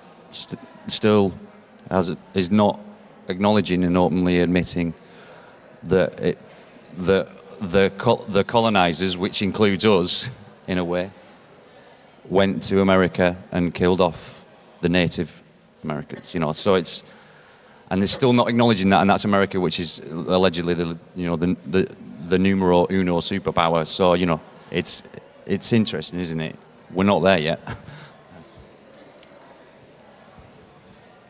is not acknowledging and openly admitting that the colonizers, which includes us in a way, went to America and killed off the Native Americans. So it's. And they're still not acknowledging that, and that's America, which is allegedly the numero uno superpower. So it's interesting, isn't it? We're not there yet.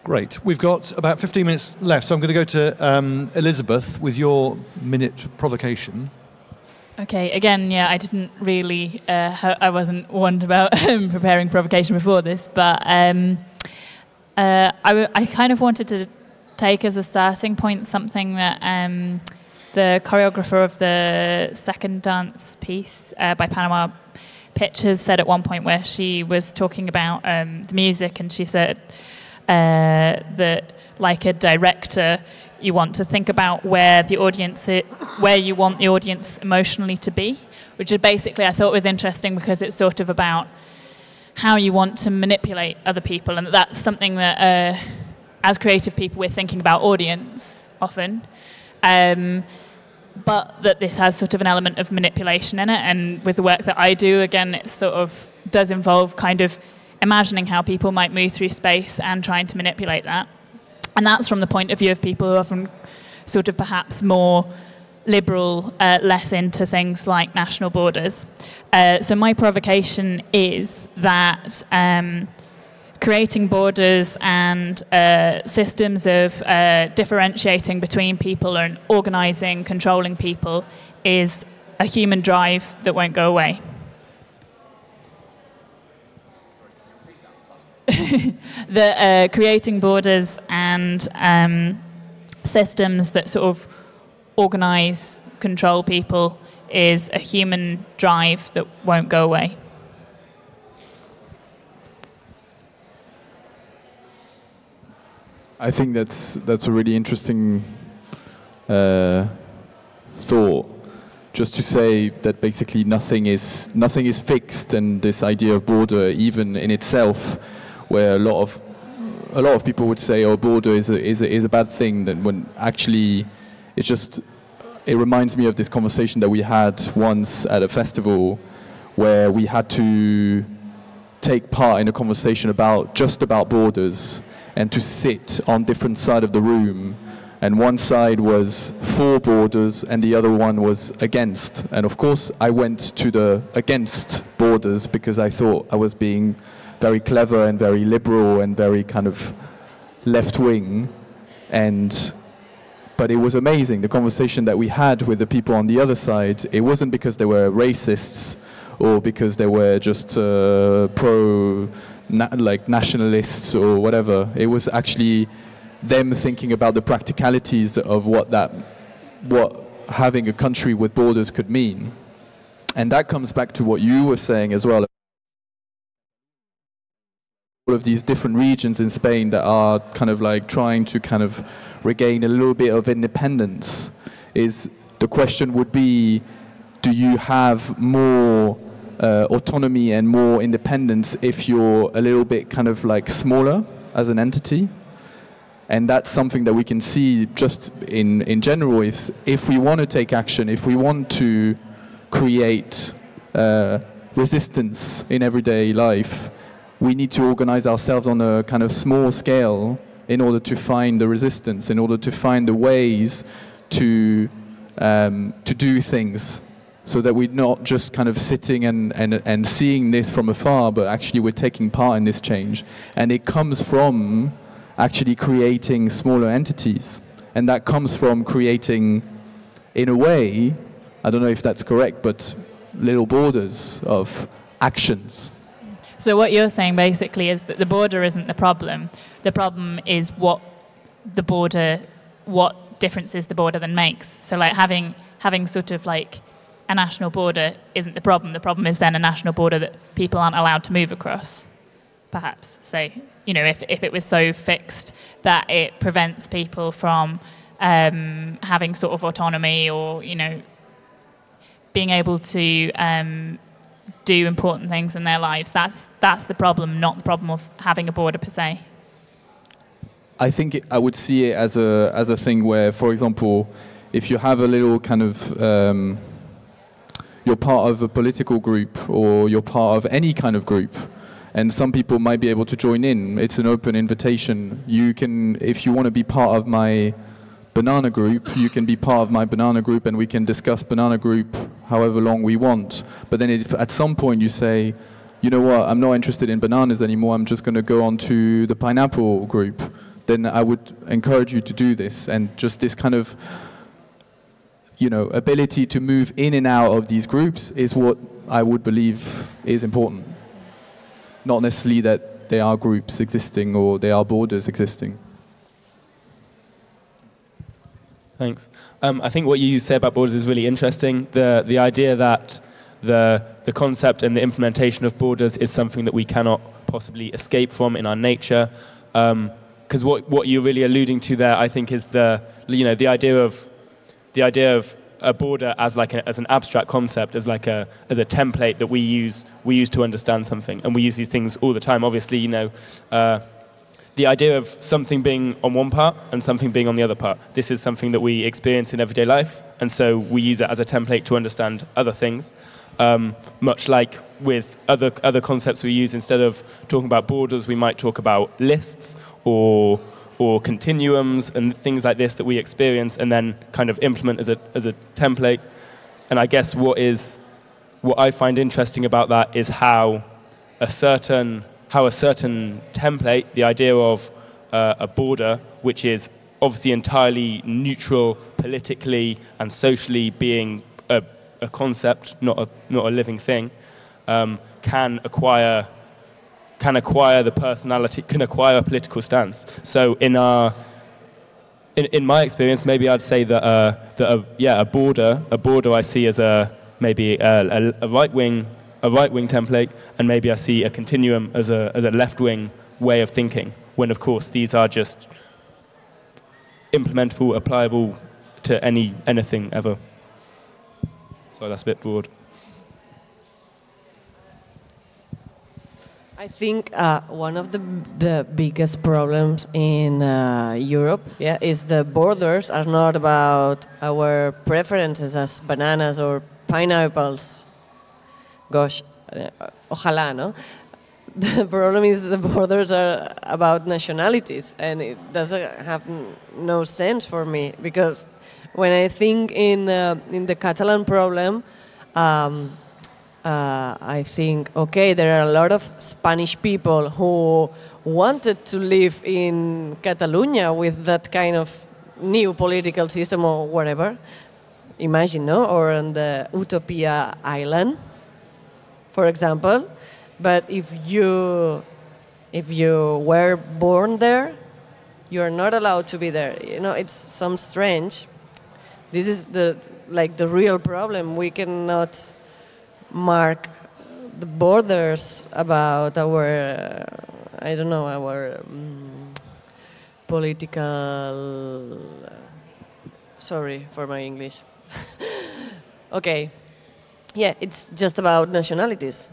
Great. We've got about 15 minutes left, so I'm going to go to Elizabeth with your minute provocation. Okay, again, yeah, I didn't really, I wasn't warned about preparing provocation before this, but I kind of wanted to take as a starting point something that the choreographer of the second dance piece by Panama Pictures said at one point, where she was talking about the music, and she said that, like a director, you want to think about where you want the audience emotionally to be, which is basically, I thought was interesting, because it's sort of about how you want to manipulate other people, and that's something that as creative people, we're thinking about audience often. But that this has sort of an element of manipulation in it. And with the work that I do, again, it sort of does involve kind of imagining how people might move through space and trying to manipulate that. And that's from the point of view of people who are often sort of perhaps more liberal, less into things like national borders. So my provocation is that creating borders and systems of differentiating between people and organising, controlling people is a human drive that won't go away. Creating borders and systems that sort of organise, control people is a human drive that won't go away. I think that's a really interesting thought. Just to say that basically nothing is fixed, and this idea of border, even in itself, where a lot of people would say, "Oh, border is a bad thing." That when actually, it reminds me of this conversation that we had once at a festival, where we had to take part in a conversation just about borders, and to sit on different side of the room, and one side was for borders and the other one was against. And of course I went to the against borders because I thought I was being very clever and very liberal and very kind of left-wing. But it was amazing, the conversation that we had with the people on the other side. It wasn't because they were racists or because they were just like nationalists or whatever. It was actually them thinking about the practicalities of what having a country with borders could mean. And that comes back to what you were saying as well. All of these different regions in Spain that are kind of like trying to kind of regain a little bit of independence. The question would be, do you have more autonomy and more independence if you're a little bit kind of like smaller as an entity? And that's something that we can see just in general. Is if we want to take action, if we want to create resistance in everyday life, we need to organize ourselves on a kind of small scale in order to find the resistance, in order to find the ways to do things, so that we're not just kind of sitting and seeing this from afar, but actually we're taking part in this change. And it comes from actually creating smaller entities. And that comes from creating, in a way, I don't know if that's correct, but little borders of actions. So what you're saying basically is that the border isn't the problem. The problem is what differences the border then makes. So like having sort of like a national border isn't the problem. The problem is then a national border that people aren't allowed to move across, perhaps. So, you know, if it was so fixed that it prevents people from having sort of autonomy or, you know, being able to do important things in their lives, that's the problem, not the problem of having a border per se. I think I would see it as a thing where, for example, if you have a little kind of you're part of a political group or you're part of any kind of group, and some people might be able to join in. It's an open invitation. You can, if you want to be part of my banana group, you can be part of my banana group and we can discuss banana group however long we want. But then if at some point you say, you know what, I'm not interested in bananas anymore, I'm just going to go on to the pineapple group, then I would encourage you to do this. And just this kind of, you know, ability to move in and out of these groups is what I would believe is important. Not necessarily that there are groups existing or there are borders existing. Thanks. I think what you say about borders is really interesting. The idea that the concept and the implementation of borders is something that we cannot possibly escape from in our nature. Because what you're really alluding to there, I think, is the idea of a border as as an abstract concept, as a template that we use to understand something, and we use these things all the time. Obviously, you know, the idea of something being on one part and something being on the other part. This is something that we experience in everyday life, and so we use it as a template to understand other things. Much like with other concepts we use, instead of talking about borders, we might talk about lists or continuums and things like this that we experience and then kind of implement as a template. And I guess what I find interesting about that is how a certain template, the idea of a border, which is obviously entirely neutral politically and socially, being a concept, not a living thing, can acquire the personality, can acquire a political stance. So in my experience, maybe I'd say that a border I see as maybe a right wing template, and maybe I see a continuum as a left wing way of thinking. When of course these are just implementable, applicable to anything ever. So that's a bit broad. I think one of the biggest problems in Europe, is the borders are not about our preferences as bananas or pineapples. Gosh, ojalá, no? The problem is the borders are about nationalities, and it doesn't have no sense for me, because when I think in the Catalan problem, I think, okay, there are a lot of Spanish people who wanted to live in Catalonia with that kind of new political system or whatever. Imagine, no? Or on the Utopia Island, for example. But if you were born there, you're not allowed to be there. You know, it's some strange. This is the real problem. We cannot mark the borders about our, our political. Sorry for my English. Okay, yeah, it's just about nationalities.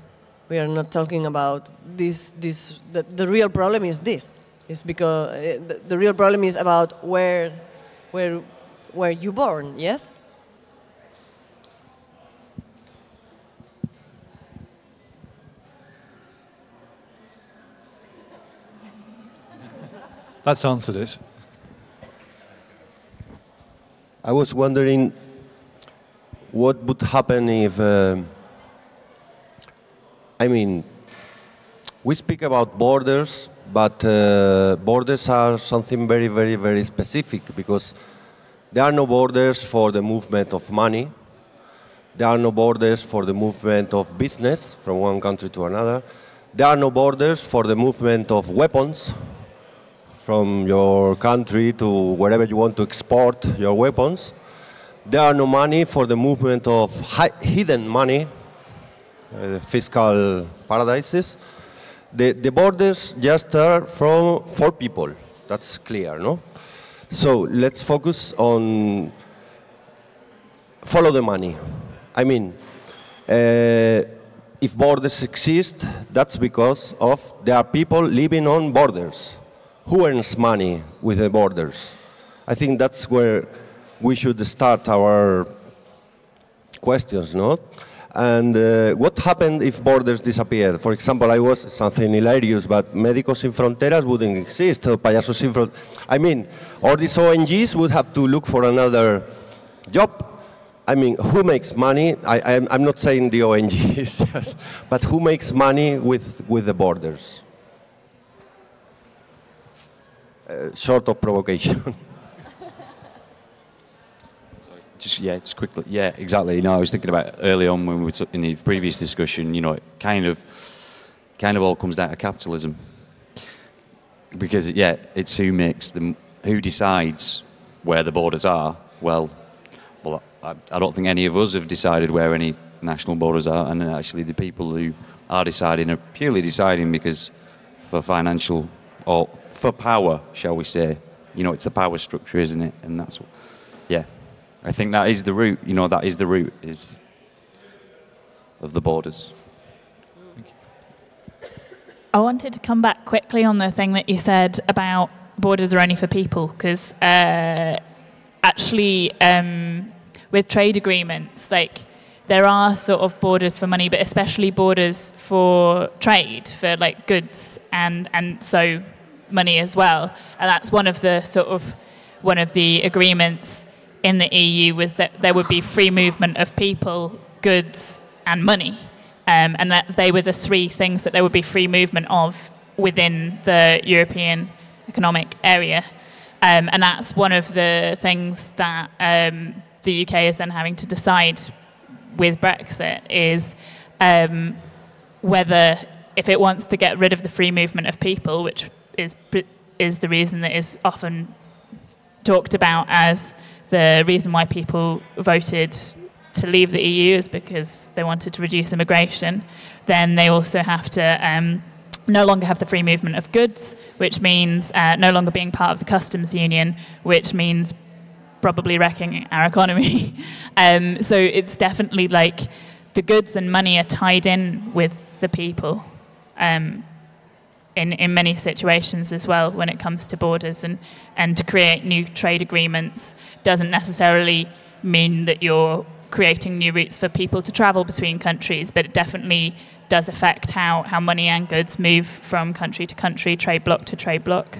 We are not talking about this. The real problem is this. It's because the real problem is about where you born. Yes. That's answered it. I was wondering what would happen if, we speak about borders, but borders are something very, very, very specific, because there are no borders for the movement of money. There are no borders for the movement of business from one country to another. There are no borders for the movement of weapons from your country to wherever you want to export your weapons. There are no money for the movement of hidden money, fiscal paradises. The borders just are for people. That's clear, no? So let's focus on follow the money. If borders exist, that's because there are people living on borders. Who earns money with the borders? I think that's where we should start our questions, no? And what happened if borders disappeared? For example, something hilarious, but Médicos Sin Fronteras wouldn't exist, or Payasos Sin Fronteras. All these ONGs would have to look for another job. Who makes money? I'm not saying the ONGs, but who makes money with the borders? Short of provocation. Just quickly. Yeah, exactly. I was thinking about early on when we were in the previous discussion. It kind of all comes down to capitalism, because it's who decides where the borders are. Well, I don't think any of us have decided where any national borders are, and actually the people who are deciding are purely deciding because for financial or for power, shall we say. It's a power structure, isn't it? And that's what, I think that is the root, that is the root of the borders. I wanted to come back quickly on the thing that you said about borders are only for people, because actually with trade agreements, like there are sort of borders for money, but especially borders for trade, for like goods and so money as well. And that's one of the agreements in the EU was that there would be free movement of people, goods and money. And that they were the three things that there would be free movement of within the European Economic Area. And that's one of the things that the UK is then having to decide with Brexit is whether, if it wants to get rid of the free movement of people, which is the reason that is often talked about as the reason why people voted to leave the EU is because they wanted to reduce immigration, then they also have to no longer have the free movement of goods, which means no longer being part of the customs union, which means probably wrecking our economy. So it's definitely like the goods and money are tied in with the people in many situations as well when it comes to borders, and to create new trade agreements doesn't necessarily mean that you're creating new routes for people to travel between countries, but it definitely does affect how money and goods move from country to country, trade bloc to trade bloc.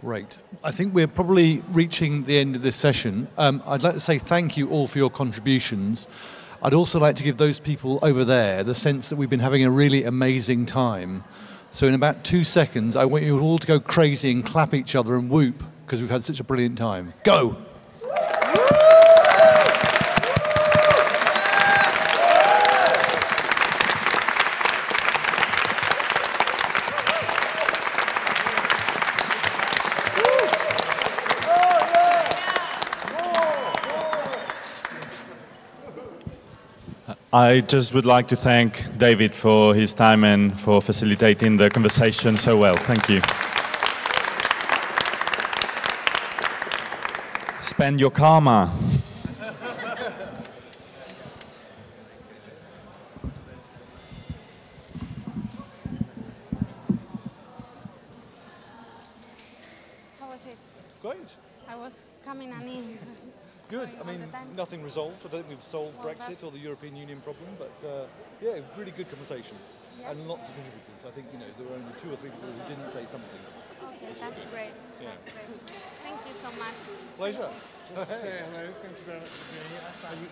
Great. I think we're probably reaching the end of this session. I'd like to say thank you all for your contributions. I'd also like to give those people over there the sense that we've been having a really amazing time. So in about 2 seconds, I want you all to go crazy and clap each other and whoop, because we've had such a brilliant time. Go! I just would like to thank David for his time and for facilitating the conversation so well. Thank you. Spend your karma. How was it? Great. I was coming and in. Good. I mean, nothing resolved. I don't think we've solved Brexit or the European Union problem, but yeah, really good conversation. Yeah. And lots of contributors. I think, there were only 2 or 3 people who didn't say something. Okay, that's great. Yeah. That's great. Thank you so much. Pleasure. Just to say hello, thank you very much for being here. That's how you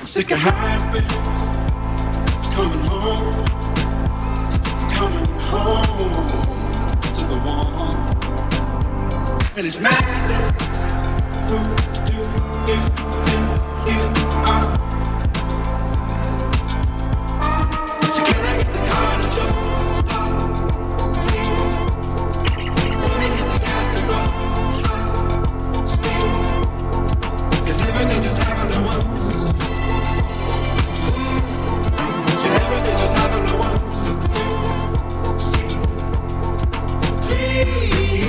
Sick of has-beens coming home to the one. And it's madness. Who do you think you are? So can I get the car to jump? Stop, please. Let me hit the gas to go high speed. 'Cause everything just happened at once. Everything just happened at once. See, please.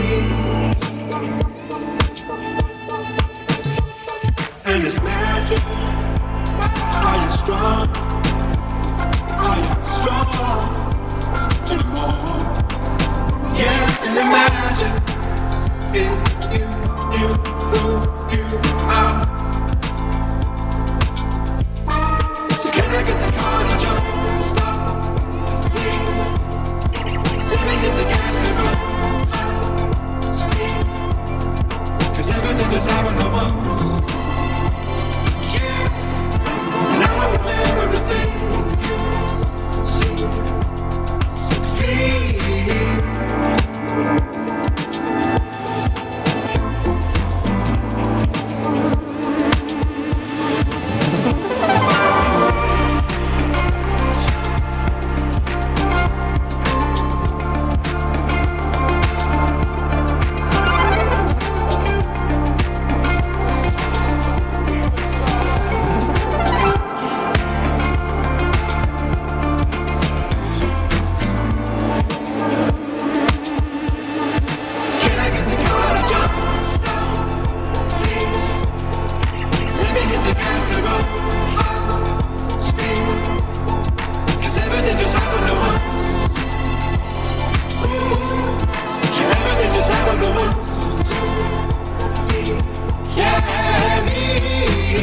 And it's magic. Are you strong? Are you strong anymore? Yeah, and imagine if you knew who you are. So can I get the car to jump? Stop, please. Let me hit the gas to go high speed. 'Cause everything just happened at once. Yeah. And I don't remember everything you see. So please. heavy.